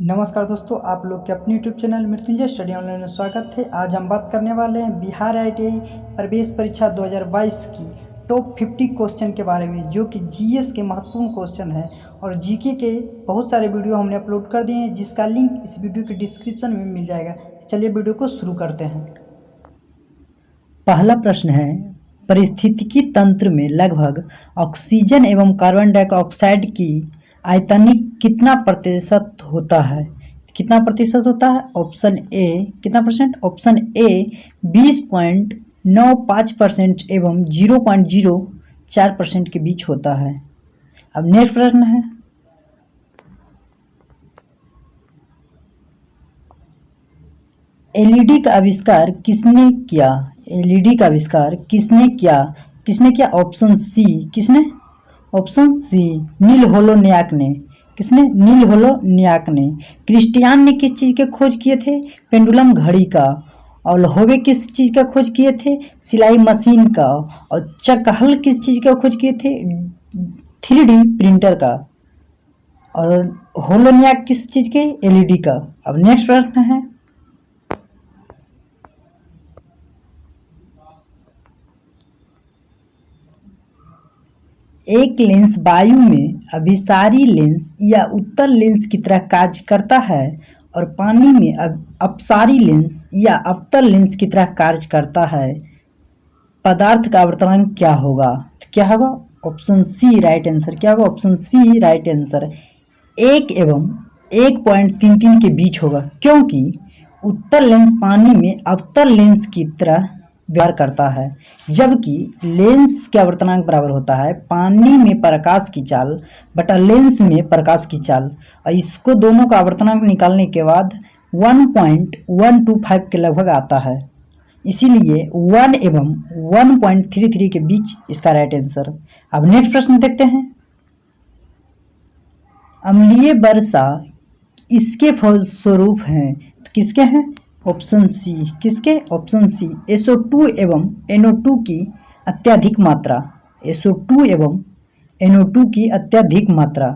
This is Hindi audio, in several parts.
नमस्कार दोस्तों, आप लोग के अपने YouTube channel Mrityunjay study online में स्वागत है। आज हम बात करने वाले हैं बिहार ITI प्रवेश परीक्षा 2022 की टॉप 50 क्वेश्चन के बारे में, जो कि जीएस के महत्वपूर्ण क्वेश्चन है और जीके के बहुत सारे वीडियो हमने अपलोड कर दिए हैं, जिसका लिंक इस वीडियो के डिस्क्रिप्शन में मिल जाएगा। चलिए वीडियो को शुरू करते हैं। पहला प्रश्न है, पारिस्थितिकी तंत्र में लगभग ऑक्सीजन एवं कार्बन डाइऑक्साइड की आयतनिक कितना प्रतिशत होता है? कितना प्रतिशत होता है? ऑप्शन ए कितना परसेंट? ऑप्शन ए 20.95% एवं 0.04% के बीच होता है। अब नेक्स्ट प्रश्न है, एलईडी का आविष्कार किसने किया? एलईडी का आविष्कार किसने किया? ऑप्शन सी किसने? ऑप्शन सी नील होलोनियाक ने। किसने? नील होलोनियाक ने। क्रिस्टियान ने किस चीज़ के खोज किए थे? पेंडुलम घड़ी का। और होवे किस चीज़ का खोज किए थे? सिलाई मशीन का। और चकहल किस चीज़ का खोज किए थे? 3D प्रिंटर का। और होलोनियाक किस चीज़ के? एलईडी का। अब नेक्स्ट प्रश्न है, एक लेंस वायु में अभिसारी लेंस या उत्तल लेंस की तरह कार्य करता है और पानी में अपसारी लेंस या अवतल लेंस की तरह कार्य करता है। पदार्थ का आवर्तनांक क्या होगा? क्या होगा? Option C right answer. क्या होगा? Option C right answer. 1 एवं 1.33 के बीच होगा, क्योंकि उत्तल लेंस पानी में अवतल लेंस की तरह व्यवहार करता है, जबकि लेंस के आवर्तनांक बराबर होता है पानी में प्रकाश की चाल बटा लेंस में प्रकाश की चाल। और इसको दोनों का आवर्तनांक निकालने के बाद 1.125 के लगभग आता है, इसीलिए 1 एवं 1.33 के बीच इसका राइट आंसर। अब नेक्स्ट प्रश्न देखते हैं, अम्लीय वर्षा इसके फलस्वरूप हैं, तो किसके हैं? ऑप्शन सी किसके? ऑप्शन सी SO2 एवं NO2 की अत्यधिक मात्रा। SO2 एवं NO2 की अत्यधिक मात्रा।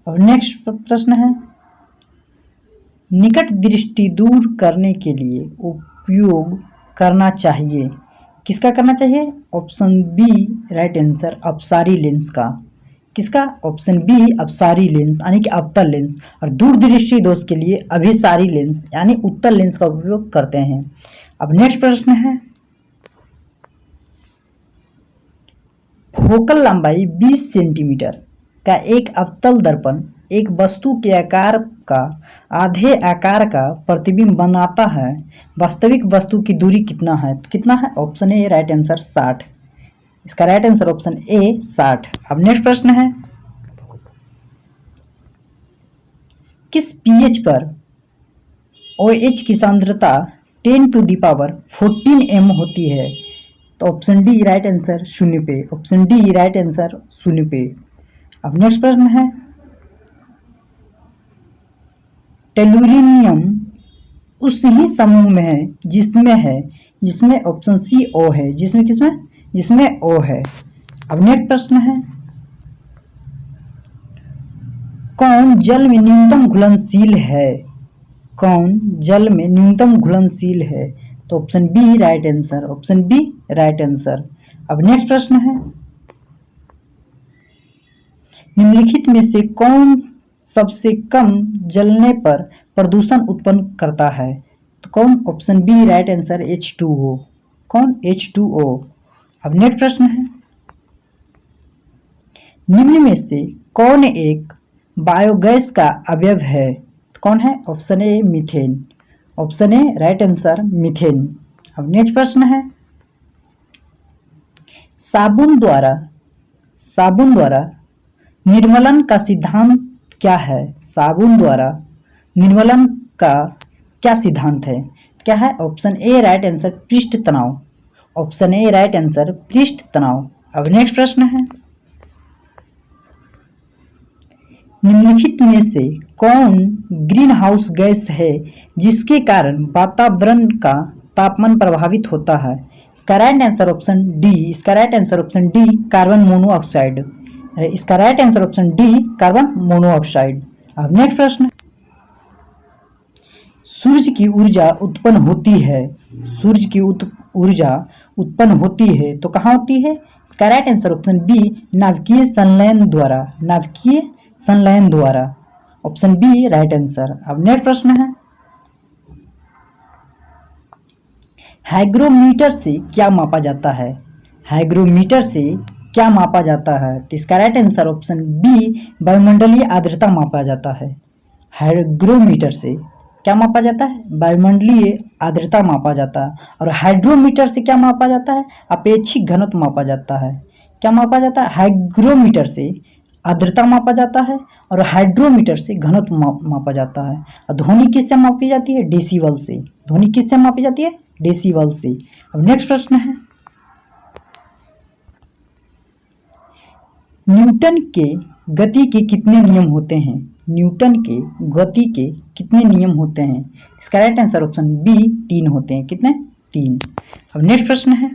अब नेक्स्ट प्रश्न है, निकट दृष्टि दूर करने के लिए उपयोग करना चाहिए, किसका करना चाहिए? ऑप्शन बी राइट आंसर, अपसारी लेंस का। किसका? ऑप्शन बी अपसारी लेंस यानी कि अवतल लेंस। और दूरदृष्टि दोष के लिए अभिसारी लेंस यानी उत्तल लेंस का उपयोग करते हैं। अब नेक्स्ट प्रश्न है, फोकल लंबाई 20 सेंटीमीटर का एक अवतल दर्पण एक वस्तु के आकार का आधे आकार का प्रतिबिंब बनाता है। वास्तविक वस्तु की दूरी कितना है? कितना है? Option A right answer 60। इसका राइट आंसर ऑप्शन ए 60। अब नेक्स्ट प्रश्न है, किस पीएच पर OH की सांद्रता 10⁻14 m होती है? तो ऑप्शन डी राइट आंसर 0 पे। ऑप्शन डी राइट आंसर 0 पे। अब नेक्स्ट प्रश्न है, टेलुरिनियम उस ही समूह में है जिसमें ऑप्शन सी O है। जिसमें O है। अब नेक्स्ट प्रश्न है, कौन जल में न्यूनतम घुलनशील है? कौन जल में न्यूनतम घुलनशील है? तो option B right answer. Option B right answer. अब नेक्स्ट प्रश्न है, निम्नलिखित में से कौन सबसे कम जलने पर प्रदूषण उत्पन्न करता है? तो कौन? Option B right answer H2O। कौन? H2O। अब नेक्स्ट प्रश्न है, निम्न में से कौन एक बायोगैस का अवयव है? कौन है? Option A methane. Option A right answer methane. अब नेक्स्ट प्रश्न है, साबुन द्वारा निर्मलन का सिद्धांत क्या है? साबुन द्वारा निर्मलन का क्या सिद्धांत है? क्या है? ऑप्शन ए राइट आंसर पृष्ठ तनाव। ऑप्शन ए राइट आंसर पृष्ठ तनाव। अब नेक्स्ट प्रश्न है, निम्नलिखित में से कौन ग्रीन हाउस गैस है जिसके कारण वातावरण का तापमान प्रभावित होता है? इसका right answer option D. Carbon monoxide इसका right answer option D carbon monoxide. अब नेक्स्ट प्रश्न, सूर्य की ऊर्जा उत्पन्न होती है, सूर्य की ऊर्जा उत्पन्न होती है तो कहाँ होती है? इसका राइट आंसर ऑप्शन बी नाभिकीय संलयन द्वारा, नाभिकीय संलयन द्वारा। Option B right answer. अब नेक्स्ट प्रश्न है, हाइग्रोमीटर से क्या मापा जाता है? हाइग्रोमीटर से क्या मापा जाता है? तो इसका राइट आंसर ऑप्शन बी वायुमंडलीय आर्द्रता मापा जाता है। हाइग्रोमीटर से क्या मापा जाता है? वायुमंडलीय आर्द्रता मापा जाता है। और हाइड्रोमीटर से क्या मापा जाता है? अपेक्षिक घनत्व मापा जाता है। क्या मापा जाता है? हाइग्रोमीटर से आर्द्रता मापा जाता है और हाइड्रोमीटर से घनत्व मापा जाता है। और ध्वनि किससे मापी जाती है? डेसिबल से। ध्वनि किससे मापी जाती है? डेसिबल से। अब नेक्स्ट प्रश्न है, न्यूटन के गति के कितने नियम होते हैं? न्यूटन के गति के कितने नियम होते हैं? इसका राइट आंसर ऑप्शन बी 3 होते हैं। कितने? 3। अब नेक्स्ट प्रश्न है,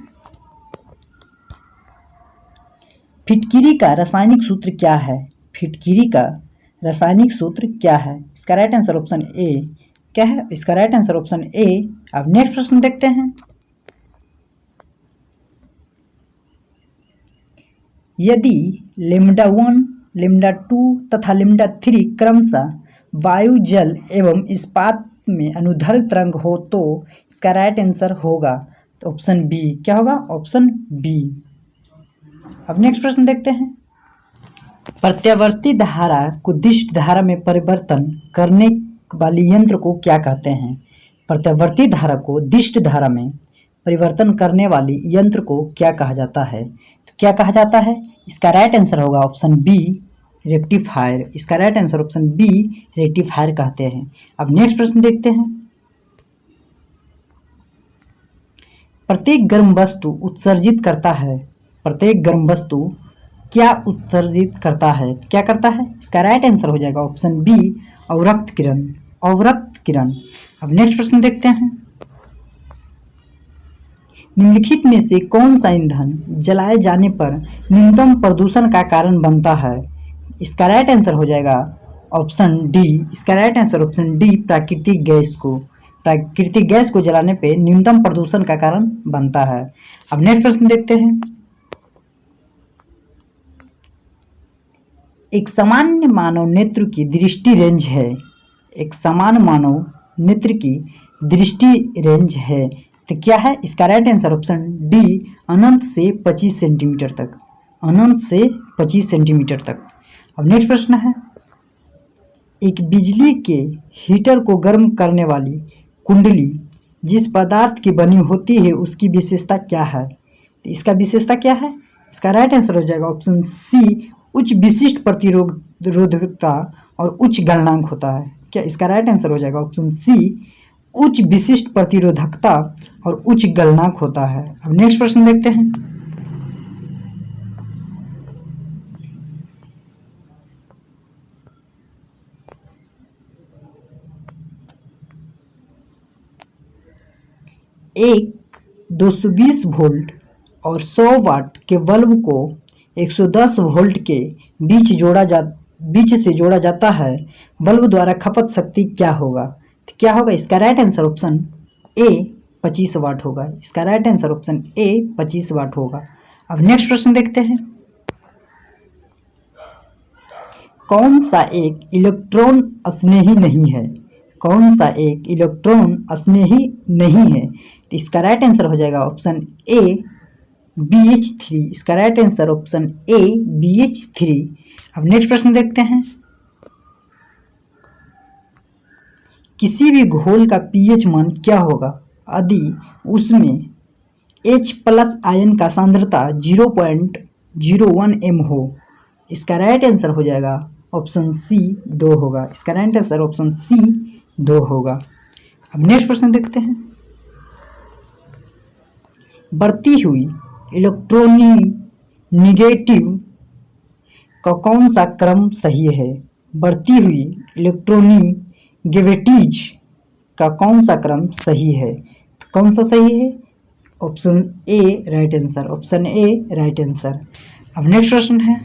फिटकिरी का रासायनिक सूत्र क्या है? फिटकिरी का रासायनिक सूत्र क्या है? इसका राइट आंसर ऑप्शन ए क्या है? इसका राइट आंसर ऑप्शन ए। अब नेक्स्ट प्रश्न देखते हैं, यदि λ1, λ2 तथा λ3 क्रमशः वायु, जल एवं इस्पात में अनुदैर्घ्य तरंग हो तो इसका राइट आंसर होगा तो ऑप्शन बी। क्या होगा? Option B. अब नेक्स्ट प्रश्न देखते हैं, प्रत्यावर्ती धारा को दिष्ट धारा में परिवर्तन करने वाली यंत्र को क्या कहते हैं? प्रत्यावर्ती धारा को दिष्ट धारा में परिवर्तन करने वाली यंत्र को क्या कहा जाता है? तो क्या कहा जाता है? इसका राइट आंसर होगा ऑप्शन बी रेक्टिफायर। इसका right answer option B rectifier कहते हैं। अब नेक्स्ट प्रश्न देखते हैं, प्रत्येक गर्म वस्तु उत्सर्जित करता है, प्रत्येक गर्म वस्तु क्या उत्सर्जित करता है? क्या करता है? इसका राइट आंसर हो जाएगा ऑप्शन बी अवरक्त किरण, अवरक्त किरण। अब नेक्स्ट प्रश्न देखते हैं, निम्नलिखित में से कौन सा ईंधन जलाए जाने पर न्यूनतम प्रदूषण का कारण बनता है? इसका राइट आंसर हो जाएगा ऑप्शन डी। इसका राइट आंसर ऑप्शन डी प्राकृतिक गैस को, प्राकृतिक गैस को जलाने पे न्यूनतम प्रदूषण का कारण बनता है। अब नेक्स्ट प्रश्न देखते हैं, एक सामान्य मानव नेत्र की दृष्टि रेंज है, एक सामान्य मानव नेत्र की दृष्टि रेंज है तो क्या है? इसका राइट आंसर ऑप्शन डी अनंत से 25 सेंटीमीटर तक, अनंत से 25 सेंटीमीटर तक। अब नेक्स्ट प्रश्न है, एक बिजली के हीटर को गर्म करने वाली कुंडली जिस पदार्थ की बनी होती है उसकी विशेषता क्या है? तो इसका विशेषता क्या है? इसका राइट आंसर हो जाएगा ऑप्शन सी उच्च विशिष्ट प्रतिरोधकता और उच्च गलनांक होता है। क्या? इसका राइट आंसर हो जाएगा ऑप्शन सी उच्च विशिष्ट प्रतिरोधकता और उच्च गलनांक होता है। अब नेक्स्ट प्रश्न देखते हैं, एक 220 वोल्ट और 100 वाट के बल्ब को 110 वोल्ट के बीच से जोड़ा जाता है, बल्ब द्वारा खपत शक्ति क्या होगा? तो क्या होगा? इसका राइट आंसर ऑप्शन ए 25 वाट होगा। इसका राइट आंसर ऑप्शन ए 25 वाट होगा। अब नेक्स्ट प्रश्न देखते हैं, कौन सा एक इलेक्ट्रॉन स्नेही नहीं है? कौन सा एक इलेक्ट्रॉन स्नेही नहीं है? तो इसका राइट आंसर हो जाएगा ऑप्शन ए BH3। इसका right answer option A BH3। अब नेक्स्ट प्रश्न देखते हैं, किसी भी घोल का pH मान क्या होगा यदि उसमें H+ आयन का सांद्रता 0.01 m हो? इसका राइट आंसर हो जाएगा ऑप्शन सी 2 होगा। इसका राइट आंसर ऑप्शन सी 2 होगा। अब नेक्स्ट प्रश्न देखते हैं, बढ़ती हुई इलेक्ट्रोनेगेटिव का कौन सा क्रम सही है? बढ़ती हुई इलेक्ट्रोनेगेटिविटीज का कौन सा क्रम सही है? कौन सा सही है? Option A right answer, option A right answer. अब नेक्स्ट प्रश्न है,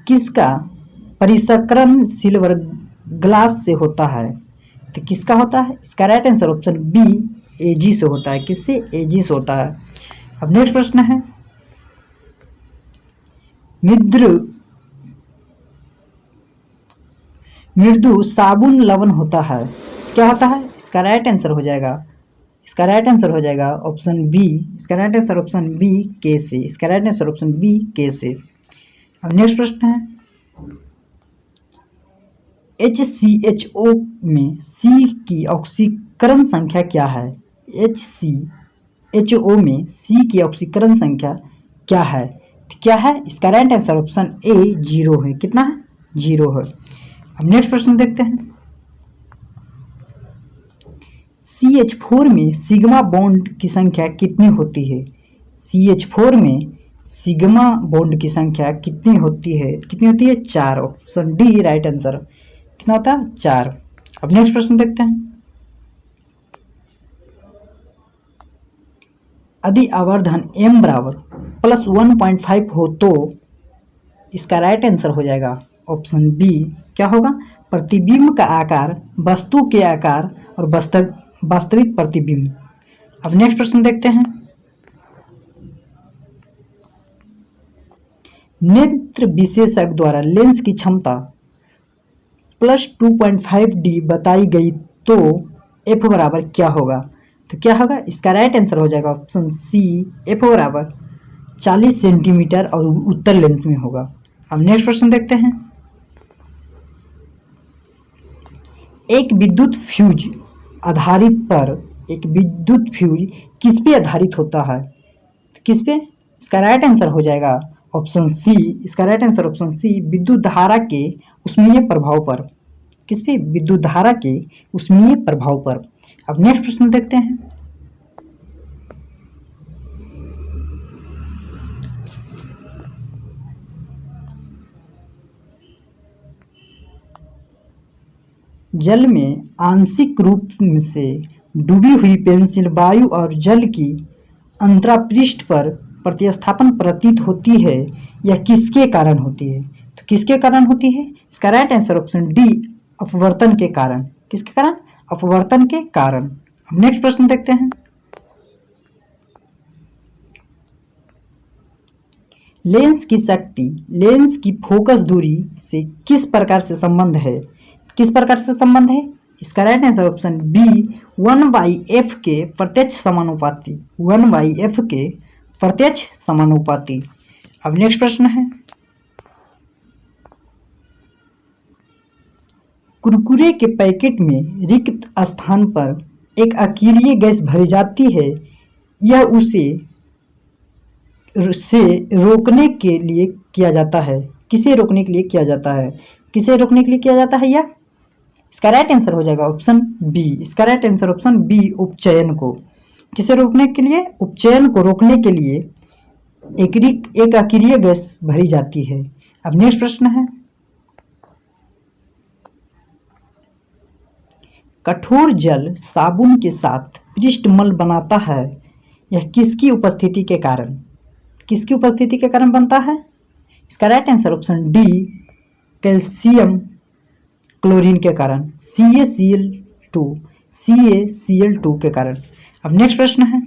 किसका परिष्करण सिल्वर ग्लास से होता है? तो किसका होता है? इसका right answer option be edgy से होता है। किससे? एजी से होता है। अब नेक्स्ट प्रश्न है, मृदु साबुन लवण होता है, क्या होता है? इसका राइट आंसर हो जाएगा, इसका राइट आंसर हो जाएगा ऑप्शन बी। इसका राइट आंसर ऑप्शन बी के से। इसका राइट आंसर ऑप्शन बी के से। अब नेक्स्ट प्रश्न है, HCHO में C की ऑक्सीकरण संख्या क्या है? HCHO में C की ऑक्सीकरण संख्या क्या है? क्या है? इसका राइट आंसर ऑप्शन ए 0 है। कितना है? 0 है। अब नेक्स्ट प्रश्न देखते हैं, CH4 में सिग्मा बॉन्ड की संख्या कितनी होती है? CH4 में सिग्मा बॉन्ड की संख्या कितनी होती है? कितनी होती है? 4। Option D right answer. कितना होता है? 4। अब नेक्स्ट प्रश्न देखते हैं, यदि आवर्धन m बराबर +1.5 हो तो इसका राइट आंसर हो जाएगा ऑप्शन बी। क्या होगा? प्रतिबिंब का आकार वस्तु के आकार और वास्तविक प्रतिबिंब। अब नेक्स्ट प्रश्न देखते हैं, नेत्र विशेषज्ञ द्वारा लेंस की क्षमता +2.5D बताई गई तो f बराबर क्या होगा? तो क्या होगा? इसका राइट आंसर हो जाएगा ऑप्शन सी, f बराबर 40 सेंटीमीटर और उत्तर लेंस में होगा। अब नेक्स्ट प्रश्न देखते हैं, एक विद्युत फ्यूज किस पे आधारित होता है? तो किस पे? इसका राइट आंसर हो जाएगा ऑप्शन सी। इसका राइट आंसर ऑप्शन सी, विद्युत धारा के ऊष्मीय प्रभाव पर। किस पे? विद्युत धारा के ऊष्मीय प्रभाव पर। अब नेक्स्ट प्रश्न देखते हैं, जल में आंशिक रूप से डूबी हुई पेंसिल वायु और जल की अंतरापृष्ठ पर प्रतिस्थापन प्रतीत होती है, यह किसके कारण होती है? तो किसके कारण होती है? इसका राइट आंसर ऑप्शन डी, अपवर्तन के कारण। किसके कारण? अपवर्तन के कारण। अब नेक्स्ट प्रश्न देखते हैं, लेंस की शक्ति लेंस की फोकस दूरी से किस प्रकार से संबंध है? किस प्रकार से संबंध है? इसका right answer option B, 1/f के प्रत्यक्ष समानुपाती। 1/f के प्रत्यक्ष समानुपाती। अब नेक्स्ट प्रश्न है, कुरकुरे के पैकेट में रिक्त स्थान पर एक अकीरीय गैस भरी जाती है, यह उसे रोकने के लिए किया जाता है। किसे रोकने के लिए किया जाता है? किसे रोकने के लिए किया जाता है यह? इसका राइट आंसर हो जाएगा ऑप्शन बी। इसका राइट आंसर ऑप्शन बी, उपचयन को। किसे रोकने के लिए? उपचयन को रोकने के लिए एक अकीरीय गैस भरी जाती है। अब नेक्स्ट प्रश्न है, कठोर जल साबुन के साथ पृष्ठमल बनाता है, यह किसकी उपस्थिति के कारण? किसकी उपस्थिति के कारण बनता है? इसका right answer option D, calcium chlorine के कारण, CaCl2 के कारण। अब नेक्स्ट प्रश्न है,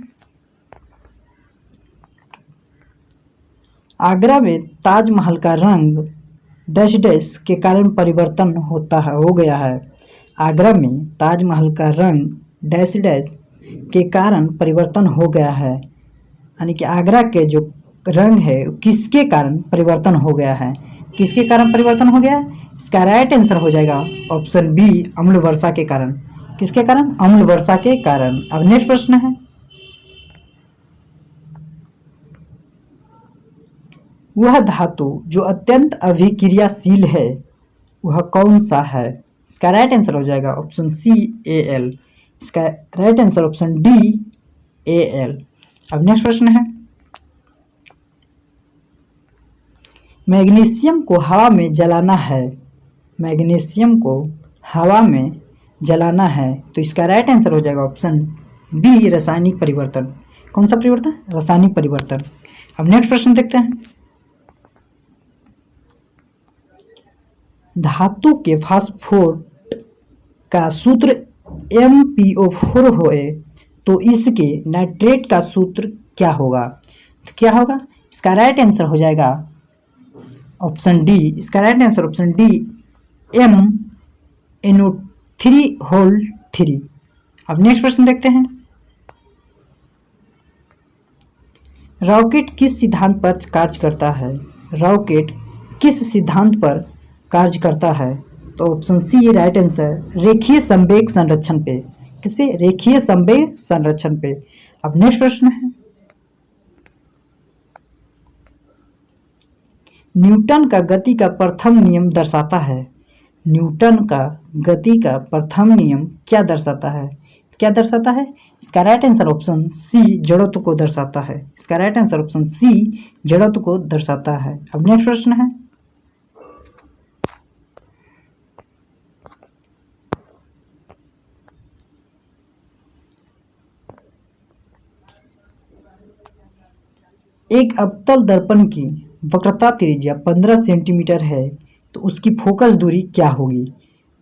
आगरा में ताजमहल का रंग डैश डैश के कारण परिवर्तन हो गया है। आगरा में ताजमहल का रंग डैश डैश के कारण परिवर्तन हो गया है, यानी कि आगरा के जो रंग है किसके कारण परिवर्तन हो गया है? किसके कारण परिवर्तन हो गया है? इसका राइट आंसर हो जाएगा ऑप्शन बी, अम्ल वर्षा के कारण। किसके कारण? अम्ल वर्षा के कारण। अब नेक्स्ट प्रश्न है, वह धातु जो अत्यंत अभिक्रियाशील है वह कौन सा है? इसका राइट आंसर हो जाएगा ऑप्शन सी, Al। इसका right answer option D, Al। अब नेक्स्ट प्रश्न है, मैग्नीशियम को हवा में जलाना है, मैग्नीशियम को हवा में जलाना है, तो इसका राइट आंसर हो जाएगा ऑप्शन बी, रासायनिक परिवर्तन। कौन सा परिवर्तन? रासायनिक परिवर्तन। अब नेक्स्ट प्रश्न देखते हैं, धातु के फास्फोट का सूत्र MPO4 होए तो इसके नाइट्रेट का सूत्र क्या होगा? तो क्या होगा? इसका राइट आंसर हो जाएगा ऑप्शन डी। इसका right answer option D MnO3 अब नेक्स्ट प्रश्न देखते हैं। रॉकेट किस सिद्धांत पर कार्य करता है? रॉकेट किस सिद्धांत पर कार्य करता है? तो ऑप्शन सी राइट आंसर रेखीय संवेग संरक्षण पे। किस पे? रेखीय संवेग संरक्षण पे। अब नेक्स्ट प्रश्न है, न्यूटन का गति का प्रथम नियम दर्शाता है। न्यूटन का गति का प्रथम नियम क्या दर्शाता है? क्या दर्शाता है? इसका राइट आंसर ऑप्शन सी जड़त्व को दर्शाता है। इसका राइट आंसर ऑप्शन सी जड़त्व को दर्शाता है। अब नेक्स्ट प्रश्न है, एक अवतल दर्पण की वक्रता त्रिज्या 15 सेंटीमीटर है तो उसकी फोकस दूरी क्या होगी?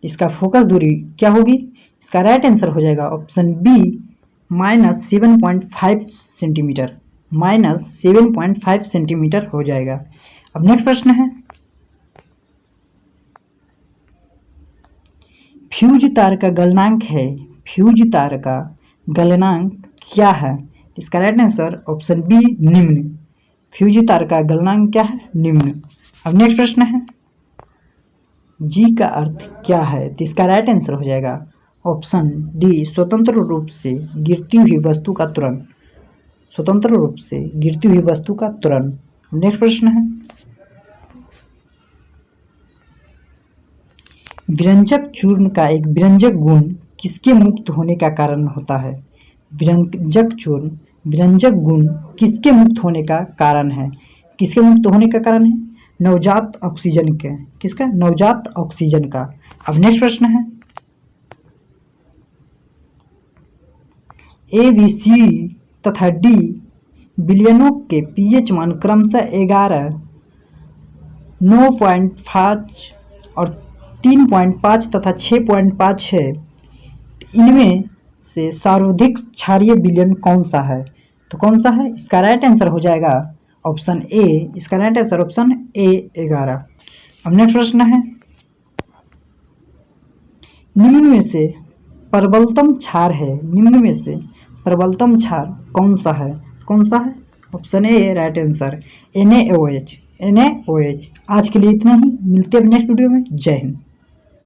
इसका फोकस दूरी क्या होगी? इसका राइट आंसर हो जाएगा ऑप्शन बी -7.5 सेंटीमीटर। -7.5 सेंटीमीटर हो जाएगा। अब नेक्स्ट प्रश्न है, फ्यूज तार का गलनांक है। फ्यूज तार का गलनांक क्या है? इसका राइट आंसर ऑप्शन बी निम्न। फ्यूज तार का गलनांक क्या है? निम्न। अब नेक्स्ट प्रश्न है, जी का अर्थ क्या है? तो इसका राइट आंसर हो जाएगा ऑप्शन डी स्वतंत्र रूप से गिरती हुई वस्तु का त्वरण। स्वतंत्र रूप से गिरती हुई वस्तु का त्वरण। नेक्स्ट प्रश्न है, विरंजक चूर्ण का एक विरंजक गुण किसके मुक्त होने का कारण होता है? विरंजक गुण किसके मुक्त होने का कारण है? किसके मुक्त होने का कारण है? नवजात ऑक्सीजन के। किसका? नवजात ऑक्सीजन का। अब नेक्स्ट प्रश्न है, ABC तथा D विलयनों के pH मान क्रमशः 11, 9.5 और 3.5 तथा 6.5 है। इनमें से सर्वाधिक क्षारीय विलयन कौन सा है? तो कौन सा है? इसका राइट आंसर हो जाएगा ऑप्शन ए। इसका राइट आंसर ऑप्शन ए 11। अब नेक्स्ट प्रश्न है, निम्न में से प्रबलतम क्षार है। निम्न में से प्रबलतम क्षार कौन सा है? कौन सा है? Option A right answer NaOH। आज के लिए इतना ही, मिलते हैं नेक्स्ट वीडियो में। जय हिंद।